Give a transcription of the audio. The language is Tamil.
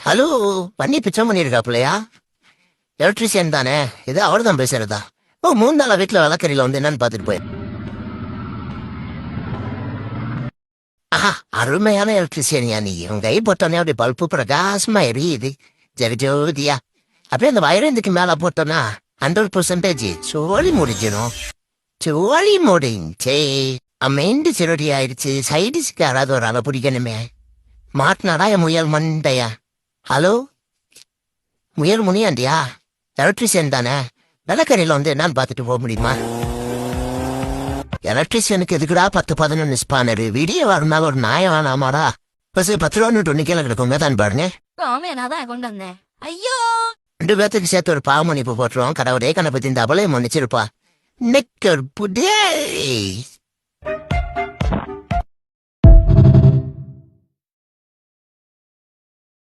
ஹலோ, பண்ணி பிச்சை பண்ணியிருக்காப்புலையா? எலக்ட்ரிஷியன் தானே? இது அவர் தான் பேசுறதா? ஓ, 3 நாளா வீட்டுல விளக்கறியில வந்து என்னன்னு பாத்துட்டு போய். ஆஹா, அருமையான எலக்ட்ரிஷியனியா நீ. உங்க கை போட்டோன்னே அப்படி பல்பு பிரகாசமா எரியுது. ஜெகஜோதியா. அப்படியே அந்த வயரந்துக்கு மேல போட்டோன்னா 100% சோழி முடிஞ்சிடும். சோழி முடிஞ்சே. அமேண்டு சிறுடி ஆயிடுச்சு. சைடிஸ்க்கு யாராவது ஒரு ஆளை பிடிக்கணுமே. மாட்டினாடா என் முயல் மண்டையா. ஹலோ, முயல் முனியாண்டியா? எலக்ட்ரிஷியன் தானே? விளக்கறியில வந்து என்னன்னு பார்த்துட்டு போக முடியுமா? எலக்ட்ரிஷியனுக்கு எதுக்குடா 10-11 ஸ்பானரு? வீடியோ வரனால ஒரு நாயம் வேணாமாடா? பஸ் 10 ரூபா ஒன்று கீழே கிடக்குங்க தான் பாருங்க. நான் கொண்டு வந்தேன். ஐயோ, 2 பேத்துக்கு சேர்த்து ஒரு பாவமன்னிப்பு போட்டுருவோம். கடவுளே கணபதி இந்த அபலையும் மன்னிச்சிருப்பா. நெக்கர் புடே.